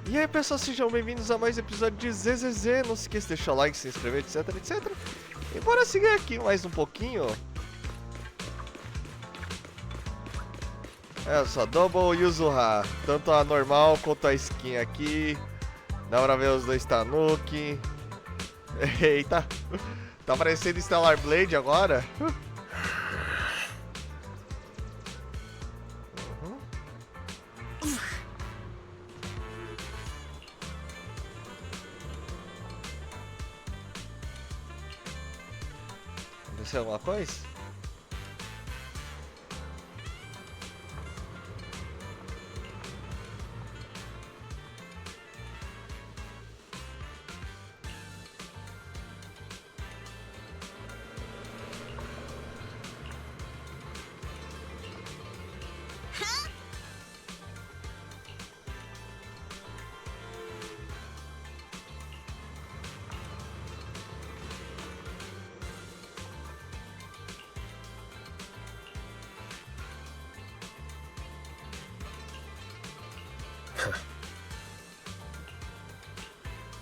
E aí pessoal, sejam bem-vindos a mais um episódio de ZZZ. Não se esqueça de deixar o like, se inscrever, etc, etc. E bora seguir aqui mais um pouquinho. É só, Double Yuzuha. Tanto a normal quanto a skin aqui. Dá pra ver os dois Tanuki. Eita. Tá parecendo Stellar Blade agora. Aconteceu alguma coisa?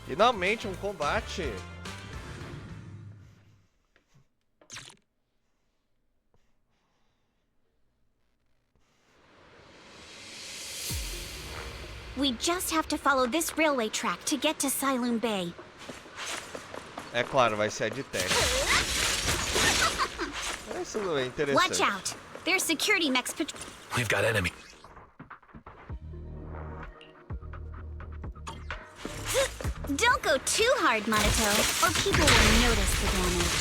Finalmente um combate. We just have to follow this railway track to get to Sailoon Bay. É claro, vai ser a de terra. Isso é interessante. Watch out! There's security mechs. We've got enemy. Don't go too hard, Monato, or people will notice the damage.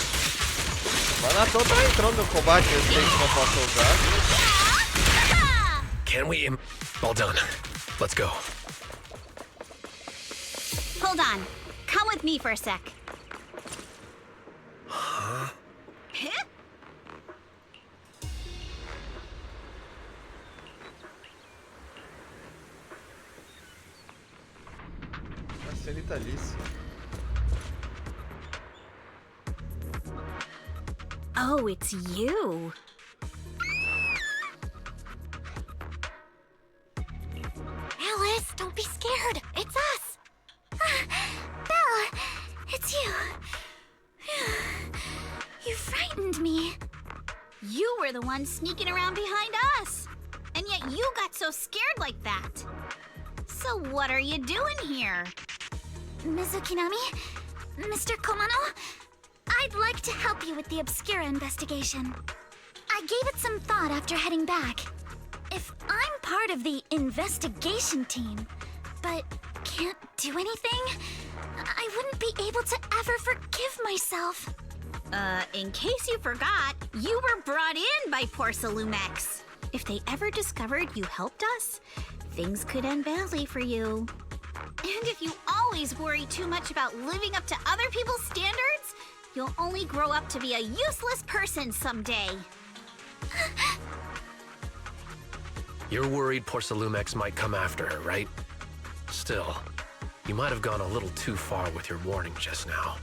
Manato tá entrando no combate, eu sei que não posso usar. Can we all done. Let's go. Hold on. Come with me for a sec. Huh? Ele tá liso. Oh, it's you. Alice, don't be scared. It's us. Bella, it's you. You frightened me. You were the one sneaking around behind us. And yet you got so scared like that. So what are you doing here? Mizukinami? Mr. Komano? I'd like to help you with the Obscura investigation. I gave it some thought after heading back. If I'm part of the investigation team, but can't do anything, I wouldn't be able to ever forgive myself. In case you forgot, you were brought in by Porcelumex. If they ever discovered you helped us, things could end badly for you. And if you always worry too much about living up to other people's standards, you'll only grow up to be a useless person someday. You're worried Porcelumex might come after her, right? Still, you might have gone a little too far with your warning just now.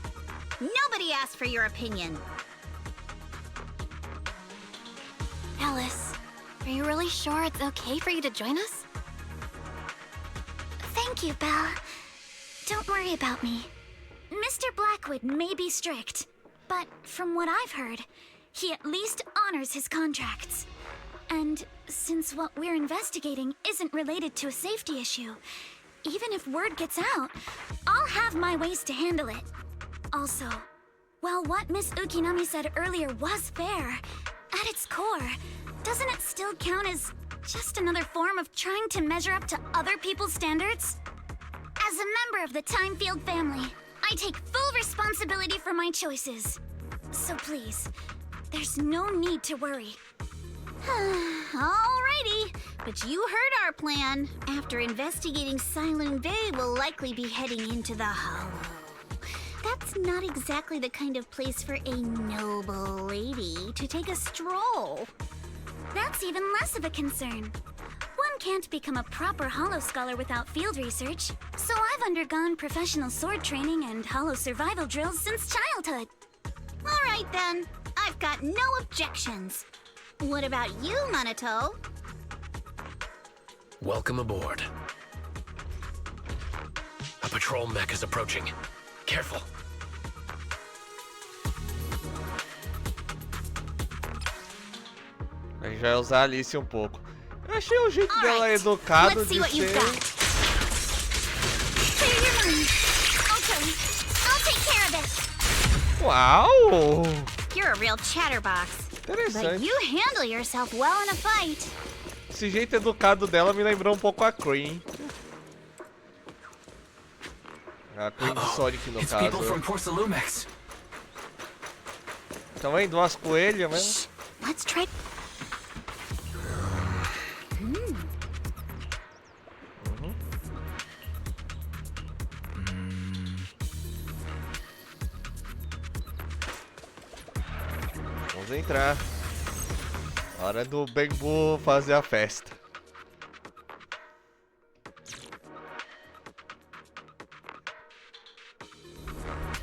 Nobody asked for your opinion. Alice, are you really sure it's okay for you to join us? Thank you, Belle. Don't worry about me. Mr. Blackwood may be strict, but from what I've heard, he at least honors his contracts. And since what we're investigating isn't related to a safety issue, even if word gets out, I'll have my ways to handle it. Also, while what Miss Ukinami said earlier was fair, at its core, doesn't it still count as just another form of trying to measure up to other people's standards? As a member of the Timefield family, I take full responsibility for my choices. So please, there's no need to worry. Alrighty, but you heard our plan. After investigating Sailoon Bay, we'll likely be heading into the Hollow. That's not exactly the kind of place for a noble lady to take a stroll. That's even less of a concern. One can't become a proper Hollow scholar without field research, so I've undergone professional sword training and Hollow survival drills since childhood. Alright then, I've got no objections. What about you, Monato? Welcome aboard. A patrol mech is approaching. Careful. A gente vai usar a Alice um pouco. Eu achei o jeito dela educado de ser... Uau! You're a real chatterbox. But Interessante. you handle yourself well in a fight. Esse jeito educado dela me lembrou um pouco a Cream. A Cream de Sonic, no caso. Também duas coelhas mesmo. Let's try. Vamos entrar. Hora do Bambu fazer a festa.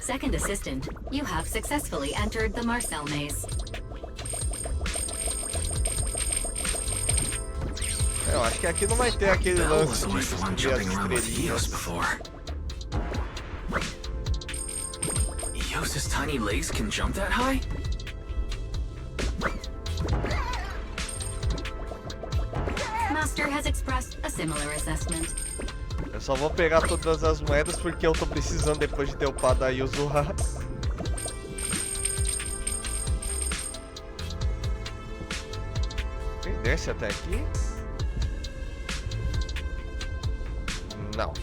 Second assistant, you have successfully entered the Marcel maze. Eu acho que aqui não vai ter aquele lance de descobrir as estrelinhas. Yosa's tiny legs can jump that high? Master has expressed a similar assessment. Eu só vou pegar todas as moedas porque eu tô precisando depois de ter upado a Yuzuha. Quem desce até aqui? Não.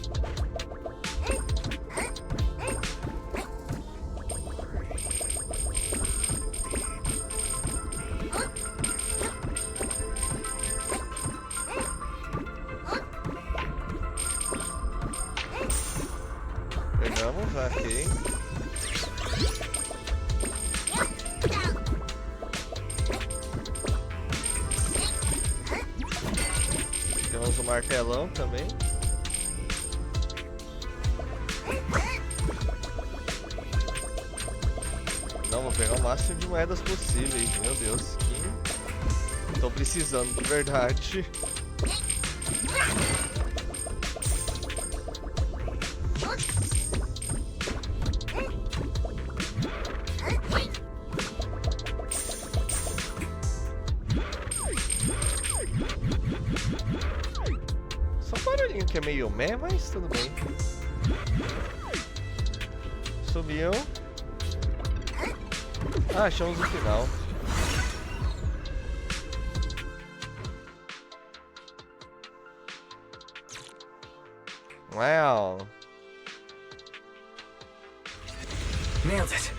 Pegamos aqui. Temos o martelão também. Não, vou pegar o máximo de moedas possíveis. Meu Deus, que... tô precisando de verdade. Só um barulhinho que é meio meh, mas tudo bem. Subiu. Ah, achamos o final. Wow. Nailed it.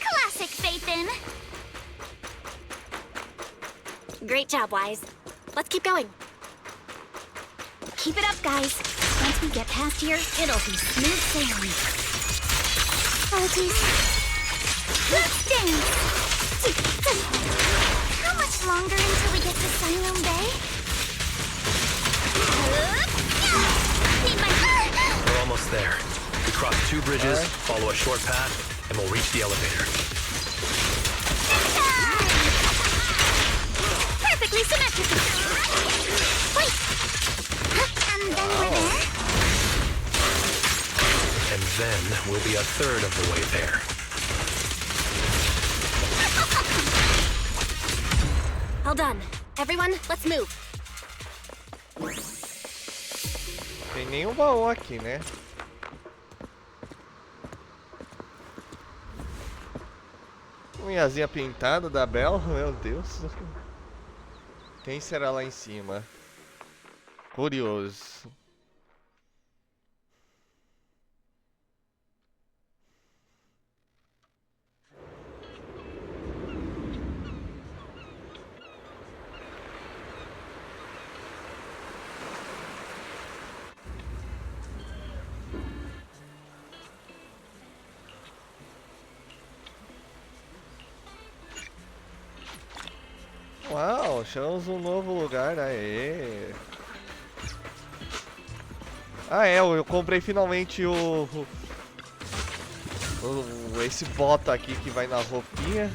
Classic Phaethon. Great job, Wise. Let's keep going. Keep it up, guys. Once we get past here, it'll be smooth sailing. Apologies. Let's dance. How much longer until we get to Siloam Bay? Need my We're almost there. We cross 2 bridges, follow a short path, and we'll reach the elevator. perfectly symmetrical. Wait. And then we're there? And then we'll be a third of the way there. All done. Everyone, let's move. Tem nenhum baú aqui, né? Unhazinha pintada da Bel, meu Deus. Quem será lá em cima? Curioso. Uau, achamos um novo lugar, aê! Ah é, eu comprei finalmente esse bota aqui que vai na roupinha.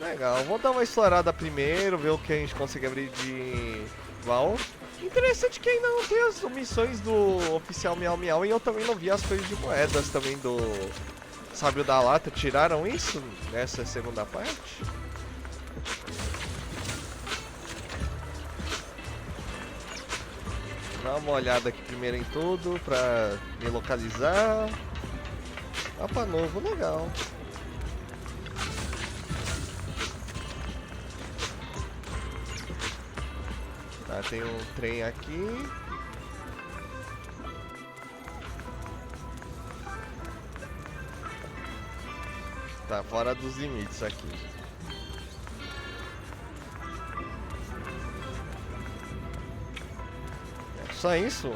Legal, vou dar uma explorada primeiro, ver o que a gente consegue abrir de baú. Interessante que ainda não tem as missões do oficial Miau Miau e eu também não vi as coisas de moedas também do Sábio da Lata. Tiraram isso nessa segunda parte? Dá uma olhada aqui primeiro em tudo pra me localizar. Mapa novo, legal. Tá, tem um trem aqui. Tá fora dos limites aqui. É só isso?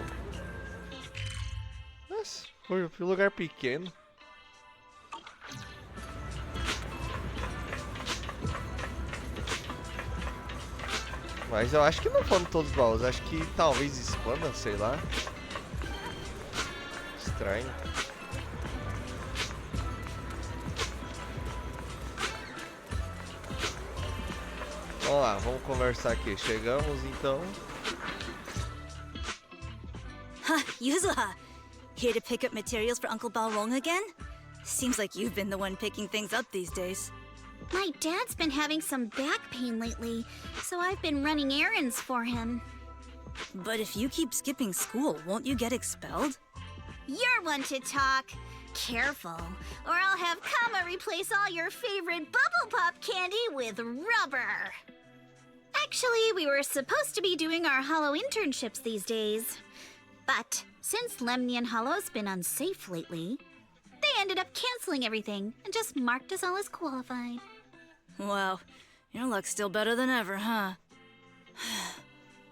Nossa, foi um lugar pequeno. Mas eu acho que não foram todos os baús. Acho que talvez expanda, sei lá. Estranho. Vamos lá, vamos conversar aqui. Chegamos então. Huh, Yuzuha. Here to pick up materials for Uncle Balrong again? Seems like you've been the one picking things up these days. My dad's been having some back pain lately, so I've been running errands for him. But if you keep skipping school, won't you get expelled? You're one to talk. Careful, or I'll have Kama replace all your favorite Bubble Pop candy with rubber. Actually, we were supposed to be doing our Hollow internships these days. But since Lemnian Hollow's been unsafe lately, they ended up canceling everything and just marked us all as qualified. Wow, your luck's still better than ever, huh?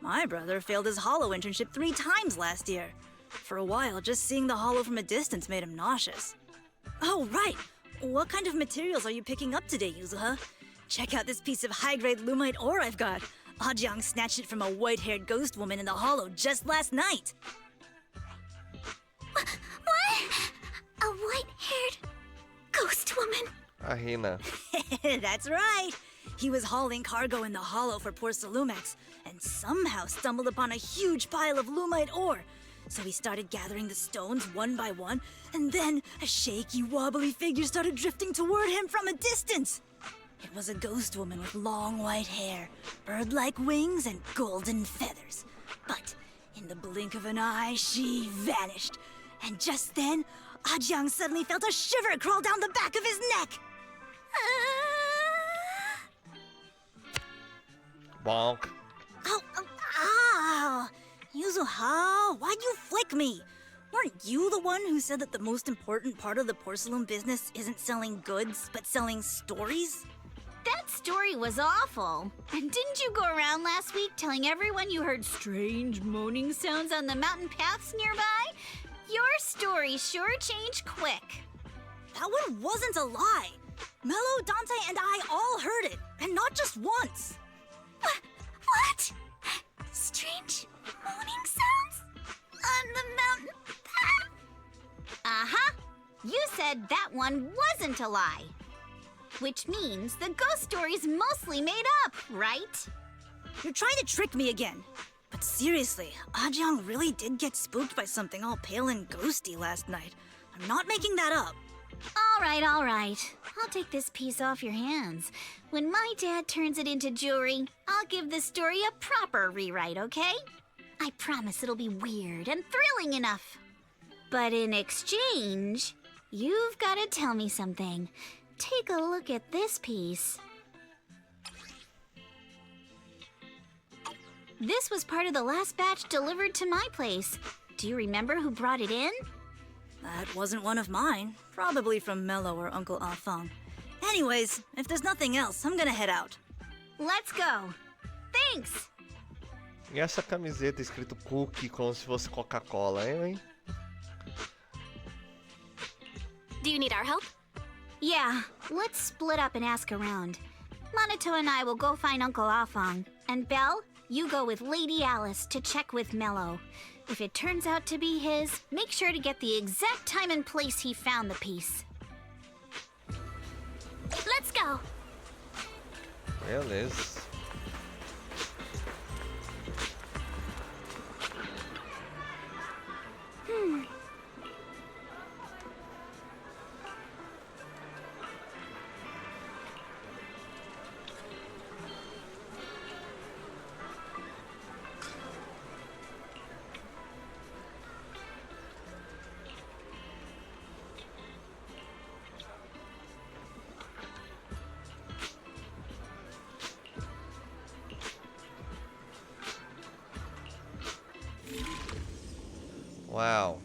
My brother failed his Hollow internship 3 times last year. For a while, just seeing the Hollow from a distance made him nauseous. Oh, right! What kind of materials are you picking up today, Yuzuha? Check out this piece of high-grade lumite ore I've got. Ajang snatched it from a white-haired ghost woman in the Hollow just last night. What? A white-haired ghost woman? Ahina. That's right. He was hauling cargo in the Hollow for poor Salumax, and somehow stumbled upon a huge pile of lumite ore. So he started gathering the stones one by one, and then a shaky, wobbly figure started drifting toward him from a distance. It was a ghost woman with long white hair, bird-like wings, and golden feathers. But in the blink of an eye, she vanished. And just then, Ajang suddenly felt a shiver crawl down the back of his neck. Bonk. Ow, ow, ow! Yuzuha, why'd you flick me? Weren't you the one who said that the most important part of the porcelain business isn't selling goods, but selling stories? That story was awful. And didn't you go around last week telling everyone you heard strange moaning sounds on the mountain paths nearby? Your story sure changed quick. That one wasn't a lie. Mello, Dante, and I all heard it, and not just once. What? Strange moaning sounds? On the mountain path? Uh-huh. You said that one wasn't a lie. Which means the ghost story's mostly made up, right? You're trying to trick me again. But seriously, Ajang really did get spooked by something all pale and ghosty last night. I'm not making that up. All right. I'll take this piece off your hands. When my dad turns it into jewelry, I'll give the story a proper rewrite, okay? I promise it'll be weird and thrilling enough. But in exchange, you've got to tell me something. Take a look at this piece. This was part of the last batch delivered to my place. Do you remember who brought it in? That wasn't one of mine. Probably from Mello or Uncle Afang. Anyways, if there's nothing else, I'm gonna head out. Let's go. Thanks. E essa camiseta escrito cookie como se fosse Coca-Cola, hein? Do you need our help? Yeah, let's split up and ask around. Monato and I will go find Uncle Afang. And Belle, you go with Lady Alice to check with Mello. If it turns out to be his, make sure to get the exact time and place he found the piece. Let's go. Beleza. Uau.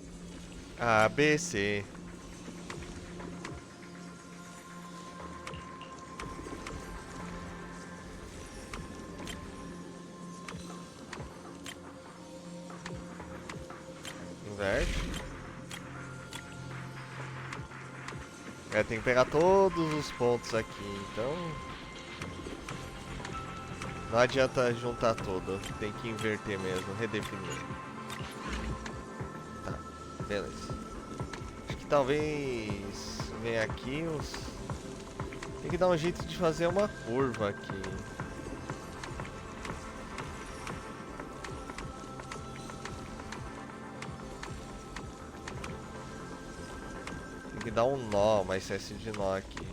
A, B, C. Inverte. É, tem que pegar todos os pontos aqui, então... Não adianta juntar tudo, tem que inverter mesmo, redefinir. Tá, beleza. Acho que talvez venha aqui os... Tem que dar um jeito de fazer uma curva aqui. Tem que dar um nó, uma espécie de nó aqui.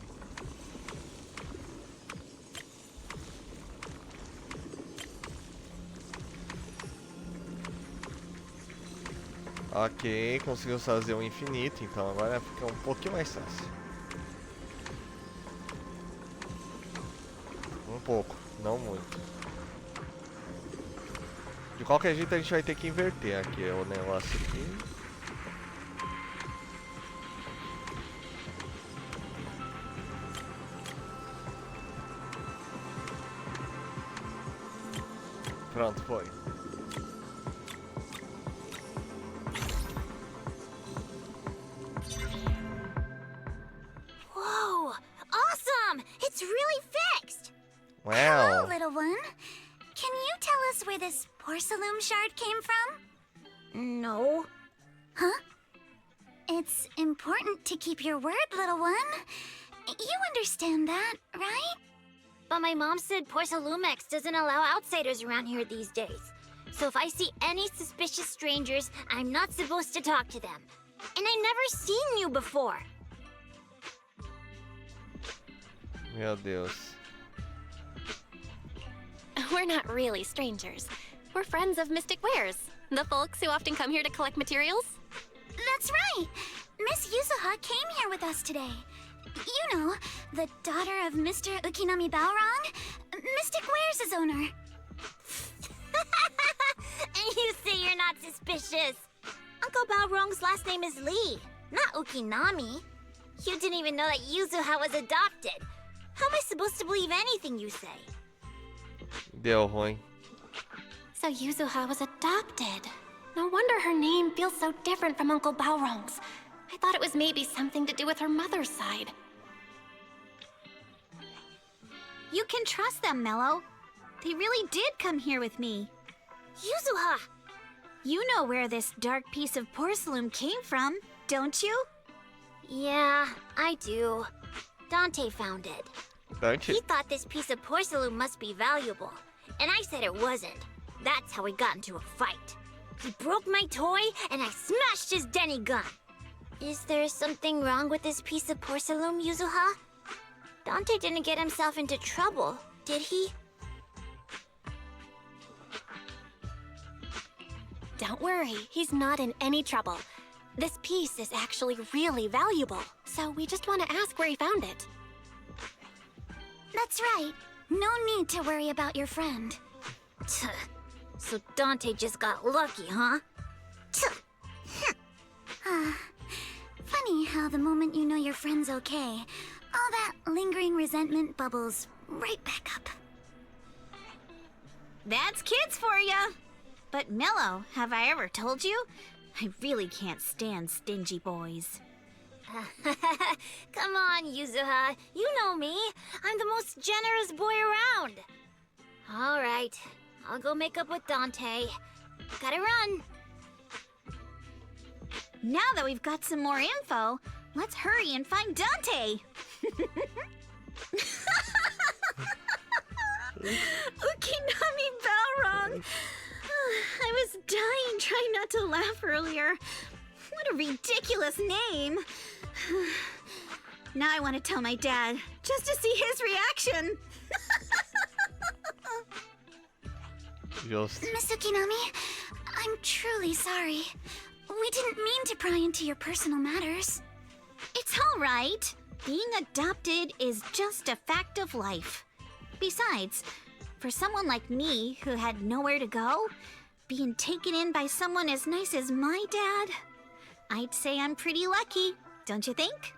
Ok, conseguiu fazer um infinito, então agora fica um pouquinho mais fácil. Um pouco, não muito. De qualquer jeito a gente vai ter que inverter aqui o negócio aqui. Pronto, foi. Whoa! Awesome! It's really fixed! Wow. Hello, little one. Can you tell us where this porcelain shard came from? No. Huh? It's important to keep your word, little one. You understand that, right? But my mom said Porcelumex doesn't allow outsiders around here these days. So if I see any suspicious strangers, I'm not supposed to talk to them. And I've never seen you before. Meu Deus. We're not really strangers. We're friends of Mystic Wares, the folks who often come here to collect materials. That's right! Miss Yuzuha came here with us today. You know, the daughter of Mr. Ukinami Balrog, Mystic Wares' owner. And you say you're not suspicious. Uncle Balrog's last name is Lee, not Ukinami. You didn't even know that Yuzuha was adopted. How am I supposed to believe anything you say? Deu ruim. So Yuzuha was adopted. No wonder her name feels so different from Uncle Balrog's. I thought it was maybe something to do with her mother's side. You can trust them, Mello. They really did come here with me. Yuzuha! You know where this dark piece of porcelain came from, don't you? Yeah, I do. Dante found it. Don't you? He thought this piece of porcelain must be valuable, and I said it wasn't. That's how we got into a fight. He broke my toy, and I smashed his Denny gun. Is there something wrong with this piece of porcelain, Yuzuha? Dante didn't get himself into trouble, did he? Don't worry, he's not in any trouble. This piece is actually really valuable, so we just want to ask where he found it. That's right. No need to worry about your friend. So Dante just got lucky, huh? Funny how the moment you know your friend's okay, all that lingering resentment bubbles right back up. That's kids for ya! But Mello, have I ever told you? I really can't stand stingy boys. Come on, Yuzuha. You know me. I'm the most generous boy around. All right. I'll go make up with Dante. Gotta run. Now that we've got some more info, let's hurry and find Dante! Ukinami Balrog! I was dying trying not to laugh earlier. What a ridiculous name! Now I want to tell my dad, just to see his reaction! Just. Miss Ukinami, I'm truly sorry. We didn't mean to pry into your personal matters. It's all right. Being adopted is just a fact of life. Besides, for someone like me who had nowhere to go, being taken in by someone as nice as my dad? I'd say I'm pretty lucky, don't you think?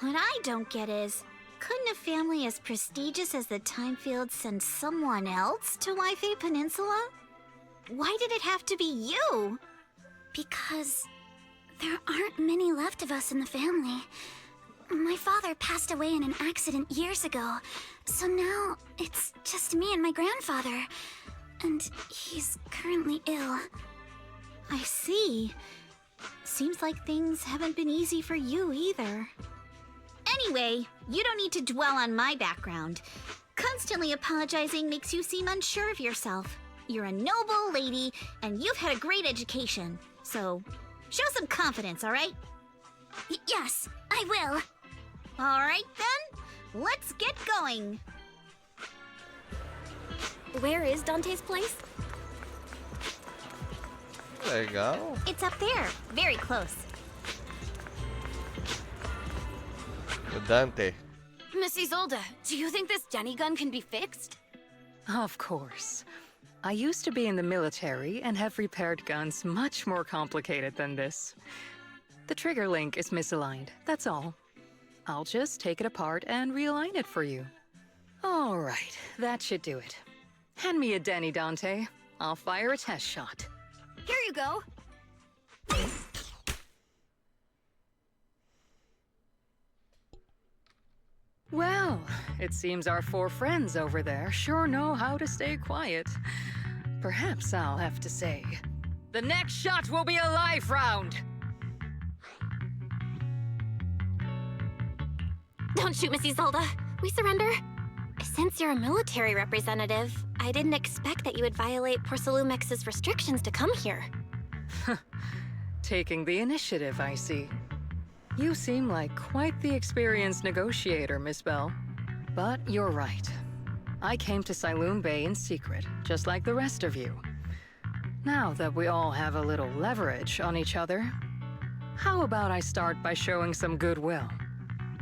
What I don't get is, couldn't a family as prestigious as the Timefields send someone else to Waifei Peninsula? Why did it have to be you? Because there aren't many left of us in the family. My father passed away in an accident years ago, so now it's just me and my grandfather. And he's currently ill. I see. Seems like things haven't been easy for you either. Anyway, you don't need to dwell on my background. Constantly apologizing makes you seem unsure of yourself. You're a noble lady, and you've had a great education. So, show some confidence, alright? Yes, I will. Alright then, let's get going. Where is Dante's place? Legal. It's up there, very close. Dante. Miss Isolde, do you think this Denny gun can be fixed? Of course. I used to be in the military and have repaired guns much more complicated than this. The trigger link is misaligned, that's all. I'll just take it apart and realign it for you. All right, that should do it. Hand me a Denny, Dante. I'll fire a test shot. Here you go. Well, it seems our four friends over there sure know how to stay quiet. Perhaps I'll have to say, the next shot will be a life round! Don't shoot, Miss Isolde. We surrender. Since you're a military representative, I didn't expect that you would violate Porcelumex's restrictions to come here. Taking the initiative, I see. You seem like quite the experienced negotiator, Miss Bell. But you're right. I came to Siloon Bay in secret, just like the rest of you. Now that we all have a little leverage on each other, how about I start by showing some goodwill?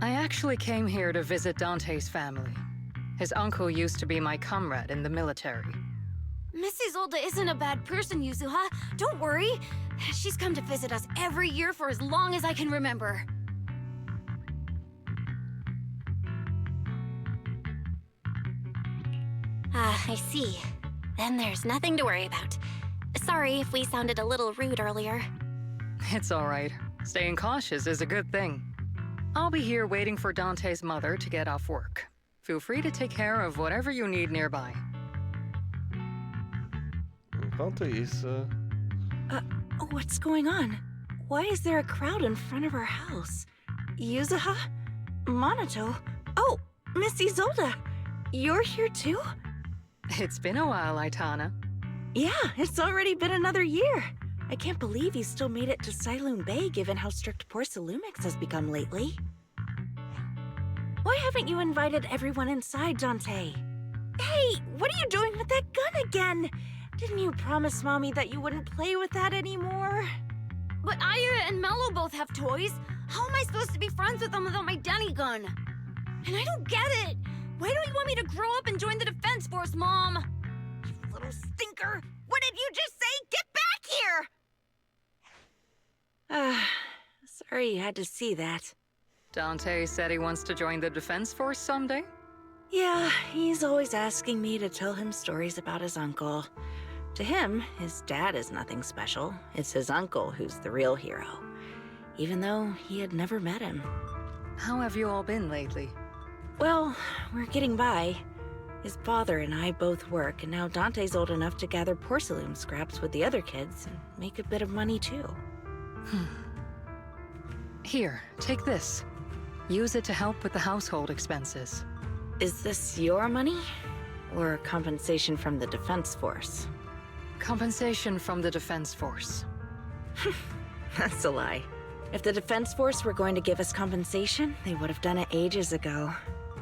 I actually came here to visit Dante's family. His uncle used to be my comrade in the military. Miss Isolde isn't a bad person, Yuzuha. Don't worry. She's come to visit us every year for as long as I can remember. Ah, I see. Then there's nothing to worry about. Sorry if we sounded a little rude earlier. It's all right. Staying cautious is a good thing. I'll be here waiting for Dante's mother to get off work. Feel free to take care of whatever you need nearby. Enquanto isso... What's going on? Why is there a crowd in front of our house? Yuzuha? Monato? Oh, Miss Isolde! You're here too? It's been a while, Aitana. Yeah, it's already been another year. I can't believe you still made it to Siloon Bay given how strict Porcelumix has become lately. Why haven't you invited everyone inside, Dante? Hey, what are you doing with that gun again? Didn't you promise Mommy that you wouldn't play with that anymore? But Aya and Mello both have toys. How am I supposed to be friends with them without my Denny gun? And I don't get it. Why don't you want me to grow up and join the Defense Force, Mom? You little stinker. What did you just say? Get back here! Sorry you had to see that. Dante said he wants to join the Defense Force someday? Yeah, he's always asking me to tell him stories about his uncle. To him, his dad is nothing special. It's his uncle who's the real hero, even though he had never met him. How have you all been lately? Well, we're getting by. His father and I both work, and now Dante's old enough to gather porcelain scraps with the other kids and make a bit of money too. Here, take this. Use it to help with the household expenses. Is this your money? Or compensation from the Defense Force? Compensation from the Defense Force. That's a lie. If the Defense Force were going to give us compensation, they would have done it ages ago.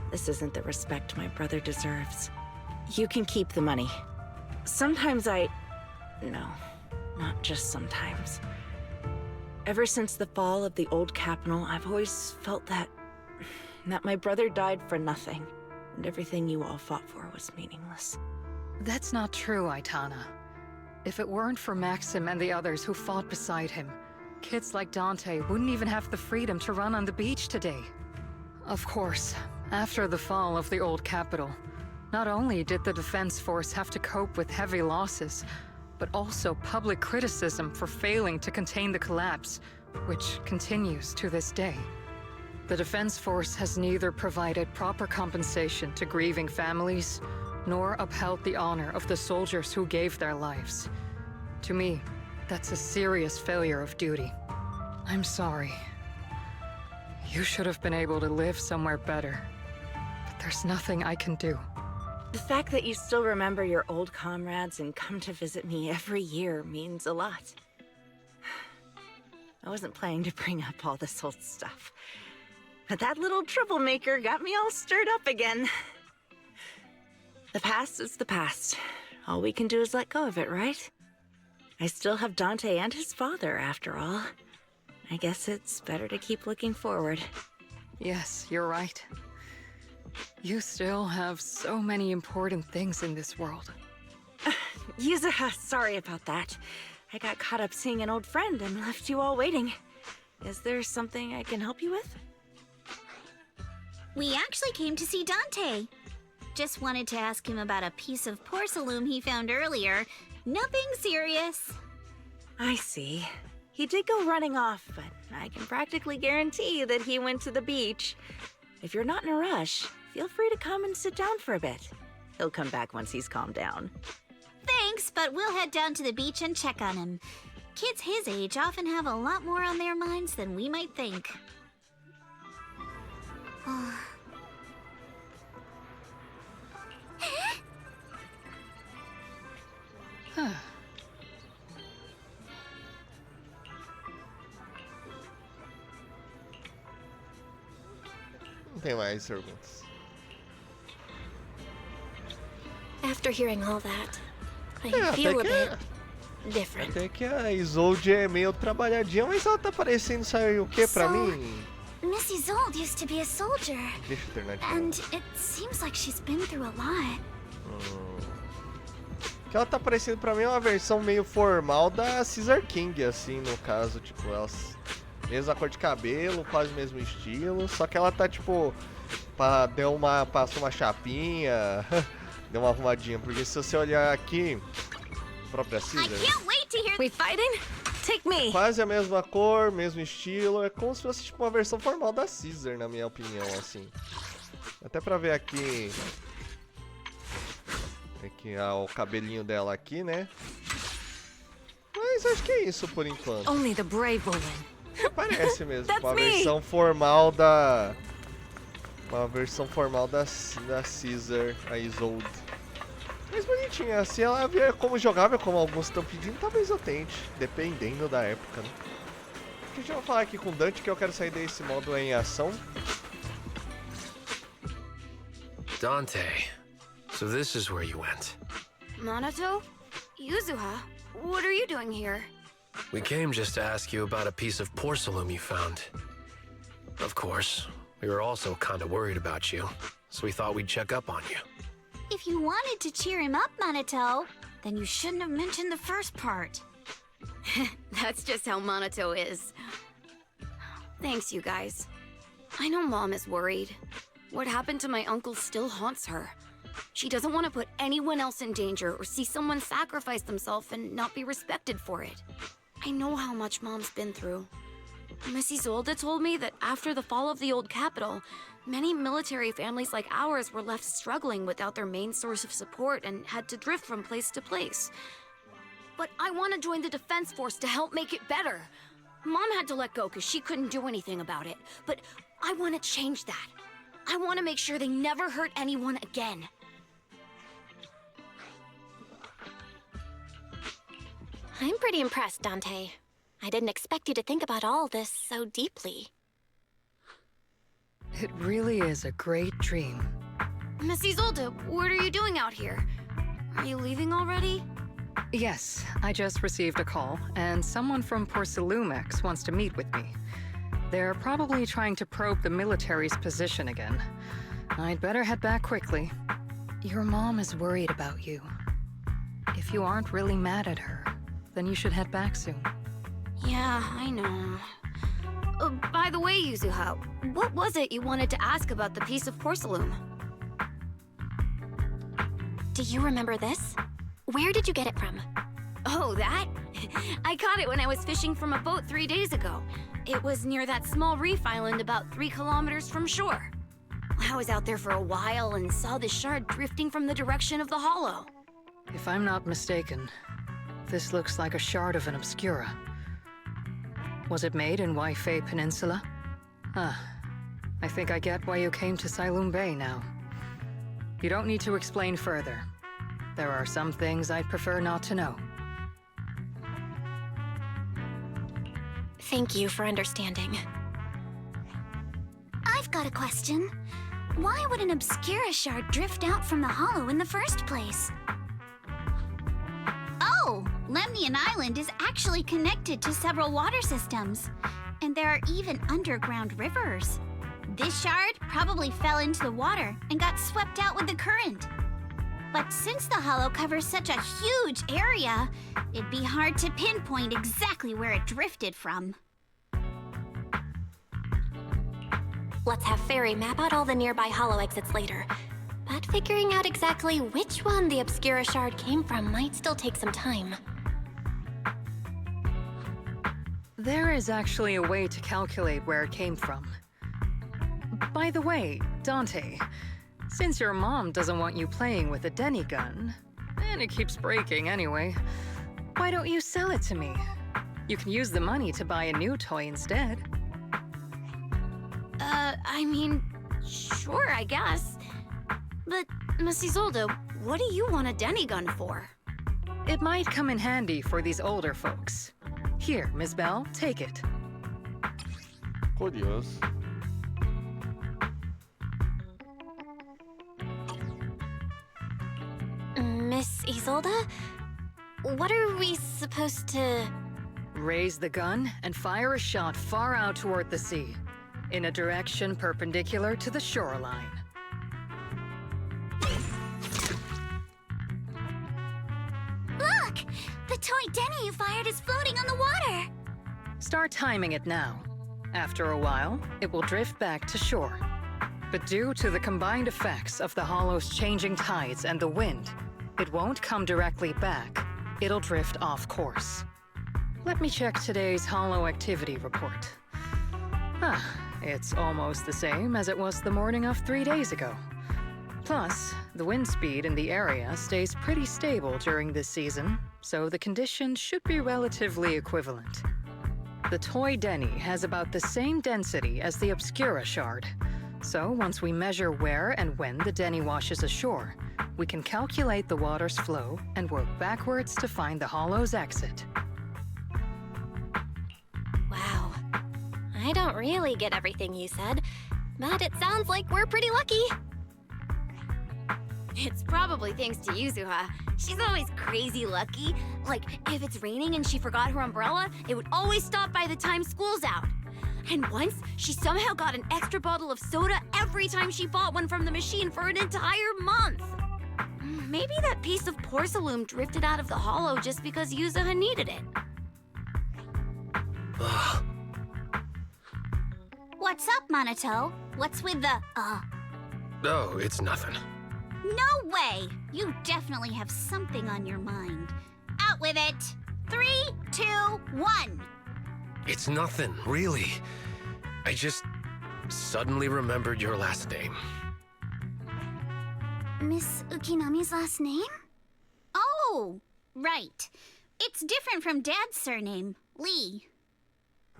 This isn't the respect my brother deserves. You can keep the money. Sometimes No, not just sometimes. Ever since the fall of the old capital, I've always felt that my brother died for nothing, and everything you all fought for was meaningless. That's not true, Aitana. If it weren't for Maxim and the others who fought beside him, kids like Dante wouldn't even have the freedom to run on the beach today. Of course, after the fall of the old capital, not only did the Defense Force have to cope with heavy losses, but also public criticism for failing to contain the collapse, which continues to this day. The Defense Force has neither provided proper compensation to grieving families, nor upheld the honor of the soldiers who gave their lives. To me, that's a serious failure of duty. I'm sorry. You should have been able to live somewhere better, but there's nothing I can do. The fact that you still remember your old comrades and come to visit me every year means a lot. I wasn't planning to bring up all this old stuff, but that little troublemaker got me all stirred up again. The past is the past. All we can do is let go of it, right? I still have Dante and his father, after all. I guess it's better to keep looking forward. Yes, you're right. You still have so many important things in this world. Yuzuha, sorry about that. I got caught up seeing an old friend and left you all waiting. Is there something I can help you with? We actually came to see Dante. Just wanted to ask him about a piece of porcelain he found earlier. Nothing serious. I see. He did go running off, but I can practically guarantee that he went to the beach. If you're not in a rush, feel free to come and sit down for a bit. He'll come back once he's calmed down. Thanks, but we'll head down to the beach and check on him. Kids his age often have a lot more on their minds than we might think. Não tem mais perguntas. After hearing all that, I até feel a que bit different. Até que a Isolde é meio trabalhadinha, mas ela tá parecendo, sabe o que pra So- mim? Miss Isolde used to be a soldier, Deixa eu terminar de falar. and it seems like she's been through a lot. O que ela tá parecendo pra mim é uma versão meio formal da Caesar King, assim, no caso, tipo, elas... Mesma cor de cabelo, quase o mesmo estilo, só que ela tá, tipo, passou uma chapinha, deu uma arrumadinha, porque se você olhar aqui, a própria I Caesar, can't wait to hear. We fighting? Take me! quase a mesma cor, mesmo estilo, é como se fosse, tipo, uma versão formal da Caesar, na minha opinião, assim. Até pra ver aqui... Aqui, o cabelinho dela aqui, né? Mas acho que é isso por enquanto. Only the brave will win. Parece mesmo, That's uma me. versão formal da... Uma versão formal da Caesar, a Isolde. Mas bonitinha, assim ela via como jogável, como alguns estão pedindo, talvez eu tente, dependendo da época, né? A gente vai falar aqui com o Dante que eu quero sair desse modo em ação. Dante, so this is where you went. Minato? Yuzuha? What are you doing here? We came just to ask you about a piece of porcelain you found. Of course, we were also kind of worried about you, so we thought we'd check up on you. If you wanted to cheer him up, Minato, then you shouldn't have mentioned the first part. That's just how Minato is. Thanks, you guys. I know Mom is worried. What happened to my uncle still haunts her. She doesn't want to put anyone else in danger or see someone sacrifice themselves and not be respected for it. I know how much Mom's been through. Miss Isolde told me that after the fall of the old capital, many military families like ours were left struggling without their main source of support and had to drift from place to place. But I want to join the Defense Force to help make it better. Mom had to let go because she couldn't do anything about it. But I want to change that. I want to make sure they never hurt anyone again. I'm pretty impressed, Dante. I didn't expect you to think about all this so deeply. It really is a great dream. Miss Isolde, what are you doing out here? Are you leaving already? Yes, I just received a call, and someone from Porcelumex wants to meet with me. They're probably trying to probe the military's position again. I'd better head back quickly. Your mom is worried about you. If you aren't really mad at her, then you should head back soon. Yeah, I know. By the way, Yuzuha, what was it you wanted to ask about the piece of porcelain? Do you remember this? Where did you get it from? Oh, that? I caught it when I was fishing from a boat 3 days ago. It was near that small reef island about 3 kilometers from shore. I was out there for a while and saw the shard drifting from the direction of the hollow. If I'm not mistaken, this looks like a shard of an Obscura. Was it made in Waifei Peninsula? Ah, I think I get why you came to Sailoon Bay now. You don't need to explain further. There are some things I'd prefer not to know. Thank you for understanding. I've got a question. Why would an Obscura shard drift out from the hollow in the first place? Oh, Lemnian Island is actually connected to several water systems. And there are even underground rivers. This shard probably fell into the water and got swept out with the current. But since the hollow covers such a huge area, it'd be hard to pinpoint exactly where it drifted from. Let's have Fairy map out all the nearby hollow exits later. But figuring out exactly which one the Obscura shard came from might still take some time. There is actually a way to calculate where it came from. By the way, Dante, since your mom doesn't want you playing with a Denny gun, and it keeps breaking anyway, why don't you sell it to me? You can use the money to buy a new toy instead. I mean, sure, I guess. But, Miss Isolde, what do you want a Denny gun for? It might come in handy for these older folks. Here, Miss Bell, take it. Curioso. Miss Isolde? What are we supposed to... Raise the gun and fire a shot far out toward the sea, in a direction perpendicular to the shoreline. Look! The toy Denny you fired is floating on the water! Start timing it now. After a while, it will drift back to shore. But due to the combined effects of the hollow's changing tides and the wind, it won't come directly back. It'll drift off course. Let me check today's hollow activity report. Ah, it's almost the same as it was the morning of 3 days ago. Plus, the wind speed in the area stays pretty stable during this season, so the conditions should be relatively equivalent. The toy Denny has about the same density as the Obscura shard, so once we measure where and when the Denny washes ashore, we can calculate the water's flow and work backwards to find the hollow's exit. Wow. I don't really get everything you said, but it sounds like we're pretty lucky. It's probably thanks to Yuzuha. She's always crazy lucky. Like, if it's raining and she forgot her umbrella, it would always stop by the time school's out. And once, she somehow got an extra bottle of soda every time she bought one from the machine for an entire month. Maybe that piece of porcelain drifted out of the hollow just because Yuzuha needed it. Ugh. What's up, Monato? What's with the, Oh, it's nothing. No way! You definitely have something on your mind. Out with it! 3, 2, 1! It's nothing, really. I just suddenly remembered your last name. Miss Ukinami's last name? Oh, right. It's different from Dad's surname, Lee.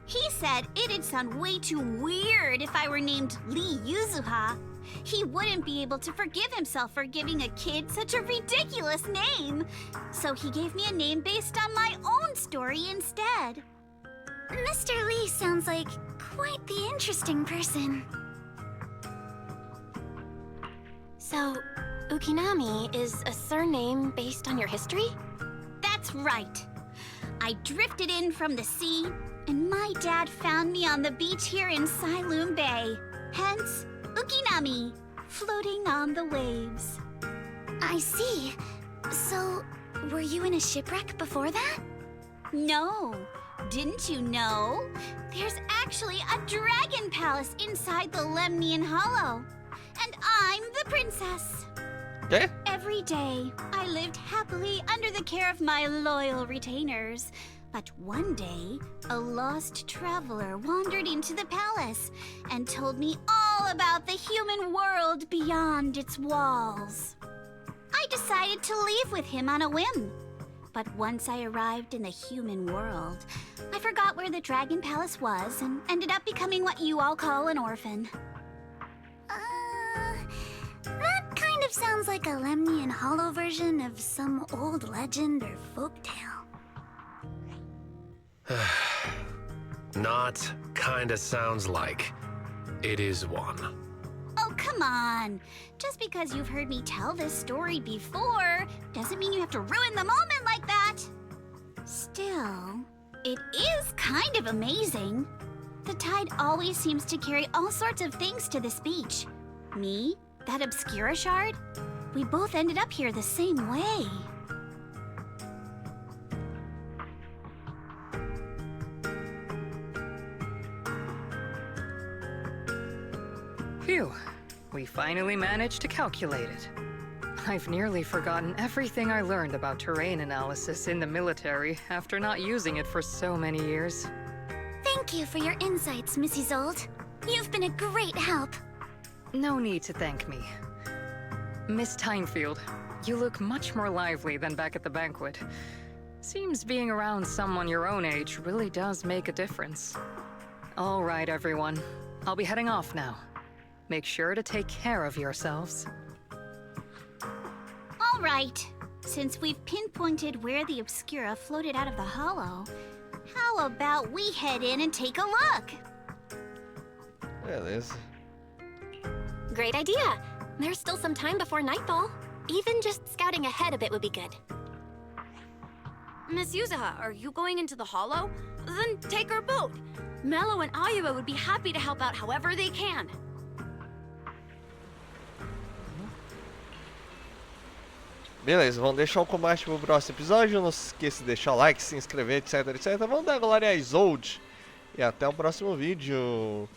He said it'd sound way too weird if I were named Lee Yuzuha. He wouldn't be able to forgive himself for giving a kid such a ridiculous name. So he gave me a name based on my own story instead. Mr. Lee sounds like quite the interesting person. So, Ukinami is a surname based on your history? That's right. I drifted in from the sea, and my dad found me on the beach here in Sailoon Bay. Hence, Ukinami, floating on the waves. I see. So, Were you in a shipwreck before that? No. Didn't you know? There's actually a dragon palace inside the Lemnian Hollow. And I'm the princess. Okay. Every day, I lived happily under the care of my loyal retainers. But one day, a lost traveler wandered into the palace and told me all about the human world beyond its walls. I decided to leave with him on a whim. But once I arrived in the human world, I forgot where the Dragon Palace was and ended up becoming what you all call an orphan. That kind of sounds like a Lemnian Hollow version of some old legend or folktale. Not kinda sounds like. It is one. Oh, come on. Just because you've heard me tell this story before doesn't mean you have to ruin the moment like that. Still, it is kind of amazing. The tide always seems to carry all sorts of things to this beach. Me, that Obscura shard, we both ended up here the same way. Phew. We finally managed to calculate it. I've nearly forgotten everything I learned about terrain analysis in the military after not using it for so many years. Thank you for your insights, Mrs. Zold. You've been a great help. No need to thank me. Miss Timefield, you look much more lively than back at the banquet. Seems being around someone your own age really does make a difference. All right, everyone. I'll be heading off now. Make sure to take care of yourselves. All right. Since we've pinpointed where the Obscura floated out of the hollow, how about we head in and take a look? Beleza. Great idea. There's still some time before nightfall. Even just scouting ahead a bit would be good. Miss Yuzaha, are you going into the hollow? Then take our boat. Mello and Ayuba would be happy to help out however they can. Beleza, vamos deixar o combate pro próximo episódio. Não se esqueça de deixar o like, se inscrever, etc, etc. Vamos dar glória a Isolde. E até o próximo vídeo.